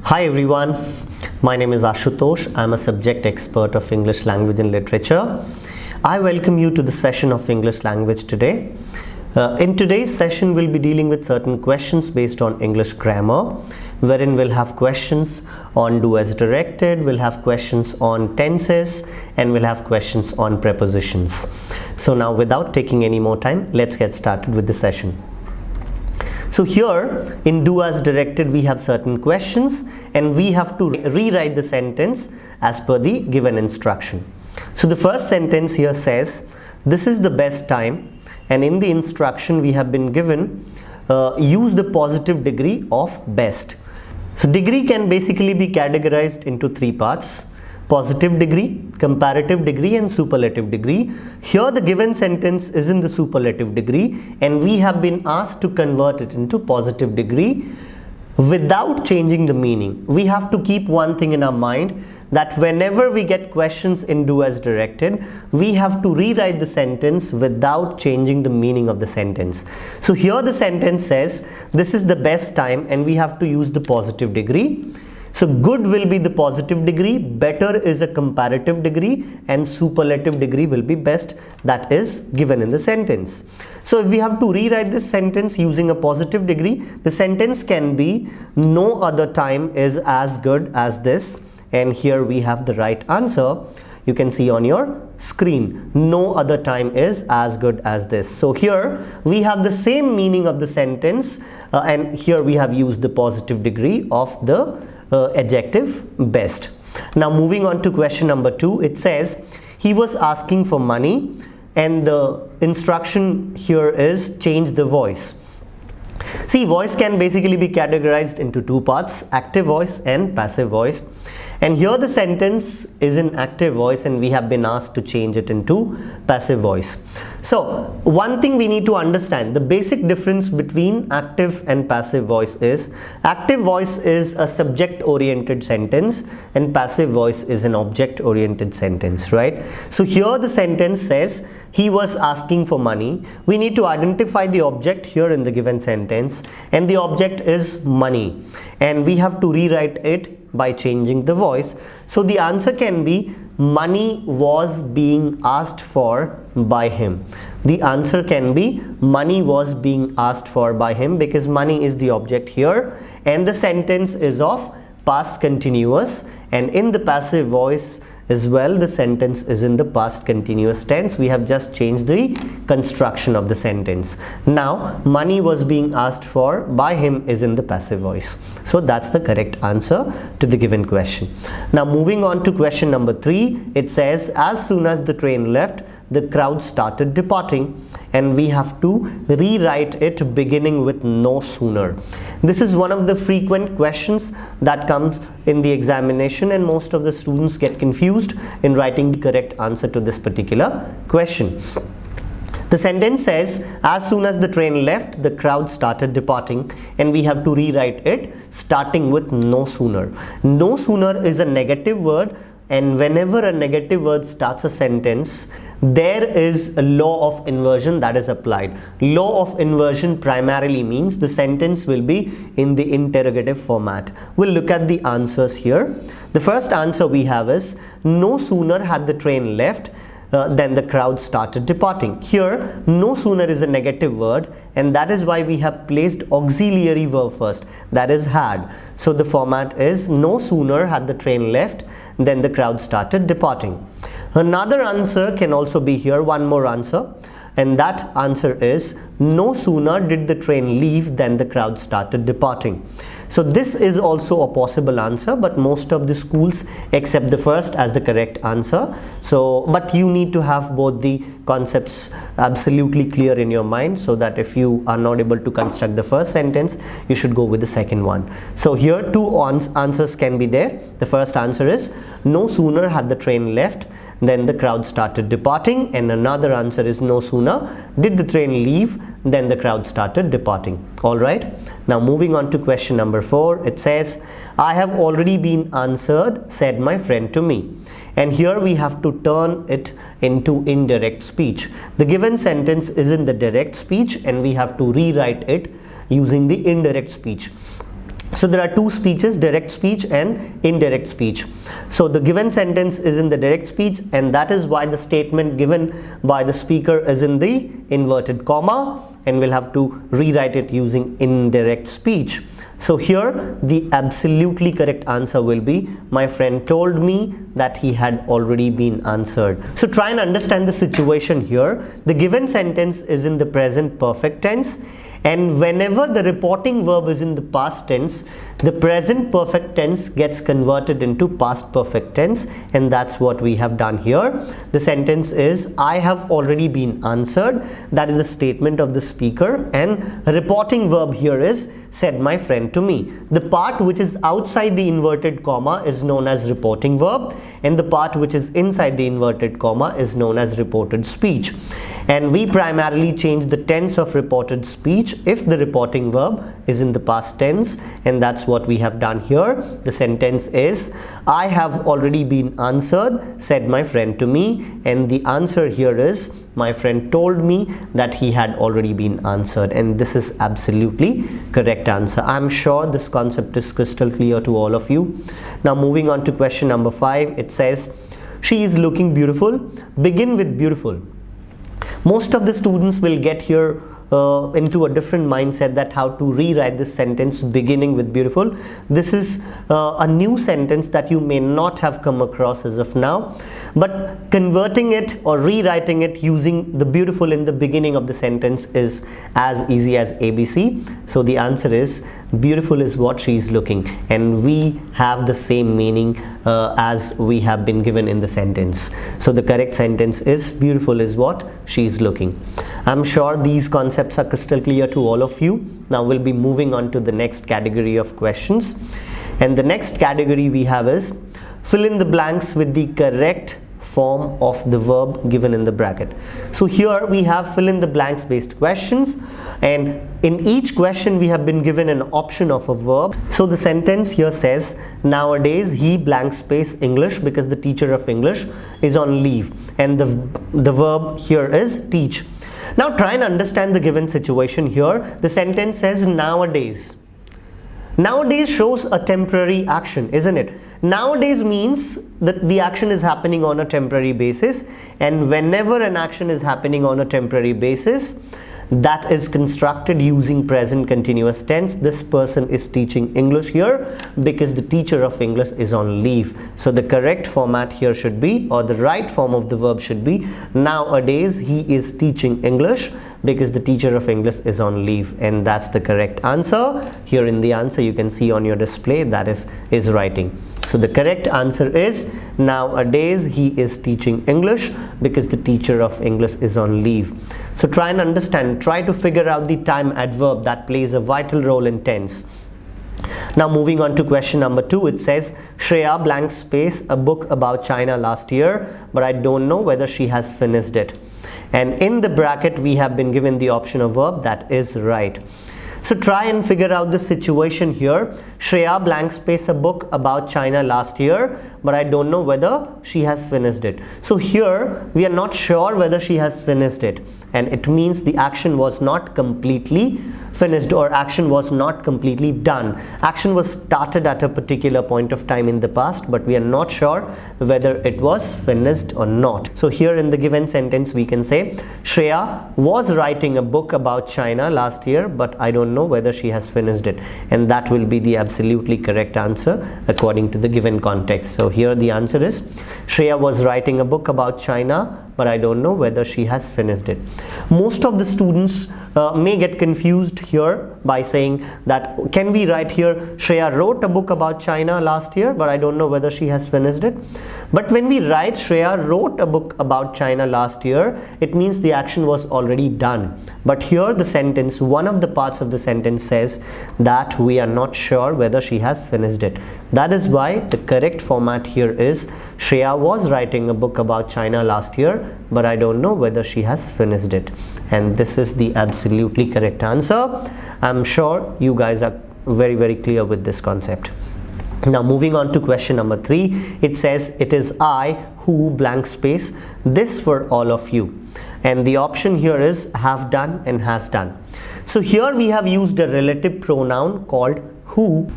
Hi everyone, my name is Ashutosh. I am a subject expert of English language and literature. I welcome you to the session of English language today. In today's session, we'll be dealing with certain questions based on English grammar, wherein we'll have questions on do as directed, we'll have questions on tenses, and we'll have questions on prepositions. So now without taking any more time, let's get started with the session. So here in do as directed we have certain questions and we have to rewrite the sentence as per the given instruction. So the first sentence here says this is the best time, and in the instruction we have been given use the positive degree of best. So degree can basically be categorized into three parts: positive degree, comparative degree, and superlative degree. Here the given sentence is in the superlative degree and we have been asked to convert it into positive degree without changing the meaning. We have to keep one thing in our mind, that whenever we get questions in do as directed, we have to rewrite the sentence without changing the meaning of the sentence. So here the sentence says this is the best time and we have to use the positive degree. So good will be the positive degree, better is a comparative degree, and superlative degree will be best, that is given in the sentence. So if we have to rewrite this sentence using a positive degree, the sentence can be no other time is as good as this, and here we have the right answer. You can see on your screen, no other time is as good as this. So here we have the same meaning of the sentence and here we have used the positive degree of the adjective best. Now moving on to question number 2, it says he was asking for money and the instruction here is change the voice. See, voice can basically be categorized into two parts: active voice and passive voice. And here the sentence is in active voice and we have been asked to change it into passive voice. So one thing we need to understand, the basic difference between active and passive voice is, active voice is a subject oriented sentence and passive voice is an object oriented sentence, right? So here the sentence says he was asking for money. We need to identify the object here in the given sentence, and the object is money, and we have to rewrite it by changing the voice. So the answer can be money was being asked for by him. The answer can be money was being asked for by him, because money is the object here and the sentence is of past continuous, and in the passive voice as well the sentence is in the past continuous tense. We have just changed the construction of the sentence. Now money was being asked for by him is in the passive voice. So that's the correct answer to the given question. Now moving on to question number 3, it says as soon as the train left, the crowd started departing, and we have to rewrite it beginning with no sooner. This is one of the frequent questions that comes in the examination and most of the students get confused in writing the correct answer to this particular question. The sentence says as soon as the train left, the crowd started departing, and we have to rewrite it starting with no sooner. No sooner is a negative word, and whenever a negative word starts a sentence, there is a law of inversion that is applied. Law of inversion primarily means the sentence will be in the interrogative format. We'll look at the answers here. The first answer we have is no sooner had the train left then the crowd started departing. Here no sooner is a negative word, and that is why we have placed auxiliary verb first, that is had. So the format is no sooner had the train left then the crowd started departing. Another answer can also be here, one more answer, and that answer is no sooner did the train leave than the crowd started departing. So this is also a possible answer, but most of the schools accept the first as the correct answer. So but you need to have both the concepts absolutely clear in your mind, so that if you are not able to construct the first sentence, you should go with the second one. So here two answers can be there. The first answer is no sooner had the train left then the crowd started departing, and another answer is no sooner did the train leave then the crowd started departing. All right, now moving on to question number 4, it says I have already been answered, said my friend to me. And here we have to turn it into indirect speech. The given sentence is in the direct speech and we have to rewrite it using the indirect speech. So there are two speeches, direct speech and indirect speech. So the given sentence is in the direct speech, and that is why the statement given by the speaker is in the inverted comma, and we'll have to rewrite it using indirect speech. So here the absolutely correct answer will be, my friend told me that he had already been answered. So try and understand the situation here. The given sentence is in the present perfect tense, and whenever the reporting verb is in the past tense, the present perfect tense gets converted into past perfect tense, and that's what we have done here. The sentence is, I have already been answered. That is a statement of the speaker, and reporting verb here is, said my friend to me. The part which is outside the inverted comma is known as reporting verb, and the part which is inside the inverted comma is known as reported speech. And we primarily change the tense of reported speech if the reporting verb is in the past tense, and that's what we have done here. The sentence is, I have already been answered, said my friend to me, and the answer here is, my friend told me that he had already been answered, and this is absolutely correct answer. I'm sure this concept is crystal clear to all of you. Now moving on to question number 5, it says, she is looking beautiful. Begin with beautiful. Most of the students will get here into a different mindset that how to rewrite this sentence beginning with beautiful. This is a new sentence that you may not have come across as of now, but converting it or rewriting it using the beautiful in the beginning of the sentence is as easy as ABC. So the answer is, beautiful is what she is looking, and we have the same meaning as we have been given in the sentence. So the correct sentence is, beautiful is what she is looking. I'm sure these concepts are crystal clear to all of you. Now we'll be moving on to the next category of questions, and the next category we have is, fill in the blanks with the correct form of the verb given in the bracket. So here we have fill in the blanks based questions, and in each question we have been given an option of a verb. So the sentence here says, nowadays he blank space English because the teacher of English is on leave, and the verb here is teach. Now try and understand the given situation here. The sentence says nowadays. Nowadays shows a temporary action, isn't it? Nowadays means that the action is happening on a temporary basis, and whenever an action is happening on a temporary basis, that is constructed using present continuous tense. This person is teaching English here because the teacher of English is on leave. So the correct format here should be, or the right form of the verb should be, nowadays he is teaching English because the teacher of English is on leave, and that's the correct answer. Here in the answer you can see on your display that is writing. So the correct answer is, nowadays he is teaching English because the teacher of English is on leave. So try and understand, try to figure out the time adverb that plays a vital role in tense. Now moving on to question number 2, it says, Shreya blank space a book about China last year, but I don't know whether she has finished it. And in the bracket we have been given the option of verb that is right. So try and figure out the situation here. Shreya blank space a book about China last year, but I don't know whether she has finished it. So here we are not sure whether she has finished it, and it means the action was not completely finished, or action was not completely done. Action was started at a particular point of time in the past, but we are not sure whether it was finished or not. So here in the given sentence we can say, Shreya was writing a book about China last year, but I don't know whether she has finished it, and that will be the absolutely correct answer according to the given context. So here the answer is, Shreya was writing a book about China, but I don't know whether she has finished it. Most of the students may get confused here by saying that, can we write here, Shreya wrote a book about China last year, but I don't know whether she has finished it. But when we write Shreya wrote a book about China last year, it means the action was already done. But here the sentence, one of the parts of the sentence says that we are not sure whether she has finished it. That is why the correct format here is, Shreya was writing a book about China last year, but I don't know whether she has finished it. And this is the absolutely correct answer. I'm sure you guys are very clear with this concept. Now moving on to question number 3, it says, it is I who blank space this for all of you, and the option here is have done and has done. So So here we have used a relative pronoun called who.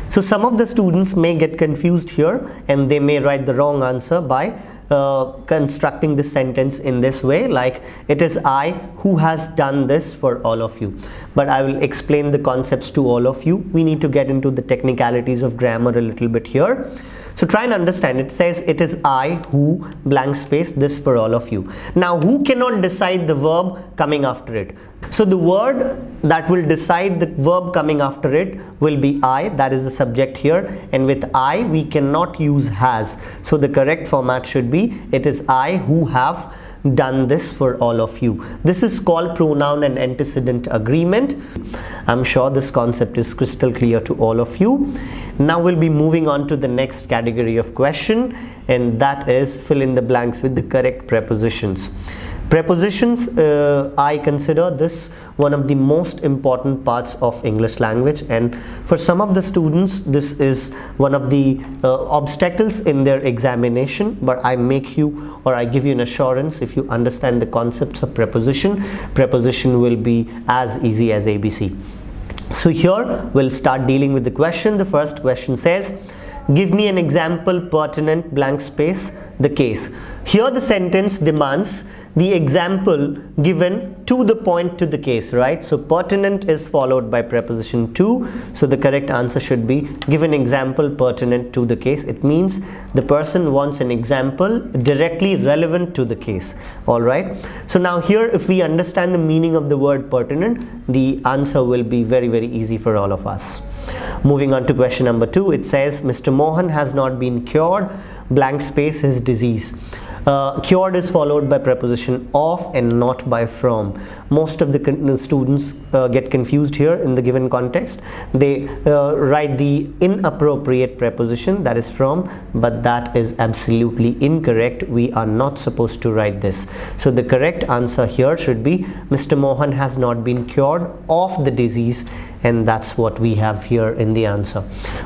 So some of the students may get confused here and they may write the wrong answer by constructing this sentence in this way, like it is I who has done this for all of you. But I will explain the concepts to all of you. We need to get into the technicalities of grammar a little bit here. So try and understand. It says it is I who blank space this for all of you. Now who cannot decide the verb coming after it? So the word that will decide the verb coming after it will be I, that is the subject here, and with I we cannot use has. So the correct format should be it is I who have done this for all of you. This is called pronoun and antecedent agreement. I'm sure this concept is crystal clear to all of you. Now we'll be moving on to the next category of question, and that is fill in the blanks with the correct prepositions. Prepositions, I consider this one of the most important parts of English language, and for some of the students this is one of the obstacles in their examination, but I make you, or I give you an assurance, if you understand the concepts of preposition will be as easy as ABC. So here we'll start dealing with the question. The first question says, give me an example pertinent blank space the case. Here the sentence demands the example given to the point to the case, right? So pertinent is followed by preposition to. So the correct answer should be give an example pertinent to the case. It means the person wants an example directly relevant to the case. All right. So now here, if we understand the meaning of the word pertinent, the answer will be very, very easy for all of us. Moving on to question number 2, it says Mr. Mohan has not been cured blank space his disease. Cured is followed by preposition of and not by from. Most of the students get confused here in the given context. They write the inappropriate preposition, that is from, but that is absolutely incorrect. We are not supposed to write this. So the correct answer here should be Mr. Mohan has not been cured of the disease, and that's what we have here in the answer.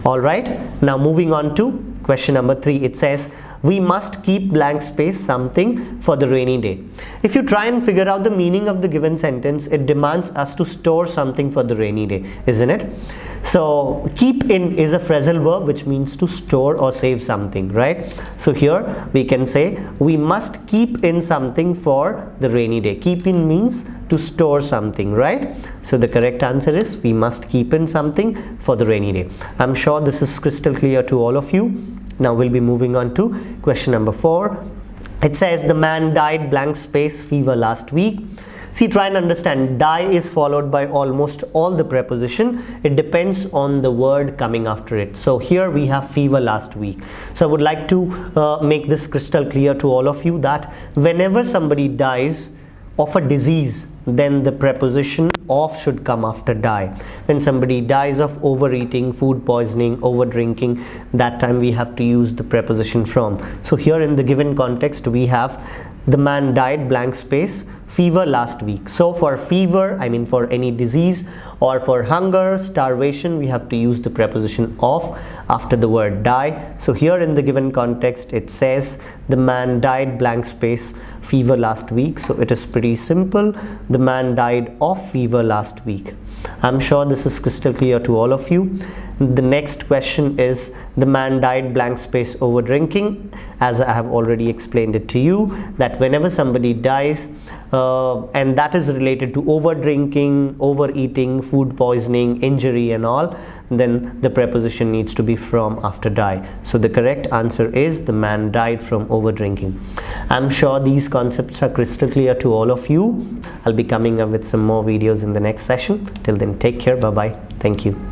All right, now moving on to question number 3, it says we must keep blank space something for the rainy day. If you try and figure out the meaning of the given sentence, it demands us to store something for the rainy day, isn't it? So keep in is a phrasal verb which means to store or save something, right? So here we can say we must keep in something for the rainy day. Keep in means to store something, right? So the correct answer is we must keep in something for the rainy day. I'm sure this is crystal clear to all of you. Now we'll be moving on to question number 4. It says the man died blank space fever last week. See, try and understand. Die is followed by almost all the preposition. It depends on the word coming after it. So here we have fever last week. So I would like to make this crystal clear to all of you that whenever somebody dies of a disease, then the preposition of should come after die. When somebody dies of overeating, food poisoning, over drinking, that time we have to use the preposition from. So here in the given context we have the man died blank space fever last week. So for fever, I mean for any disease, or for hunger, starvation, we have to use the preposition of after the word die. So here in the given context it says the man died blank space fever last week. So it is pretty simple. The man died of fever last week. I'm sure this is crystal clear to all of you. The next question is the man died blank space over drinking. As I have already explained it to you, that whenever somebody dies and that is related to over drinking, overeating, food poisoning, injury and all, then the preposition needs to be from after die. So the correct answer is the man died from over drinking. I'm sure these concepts are crystal clear to all of you. I'll be coming up with some more videos in the next session. Till then, take care. Bye bye. Thank you.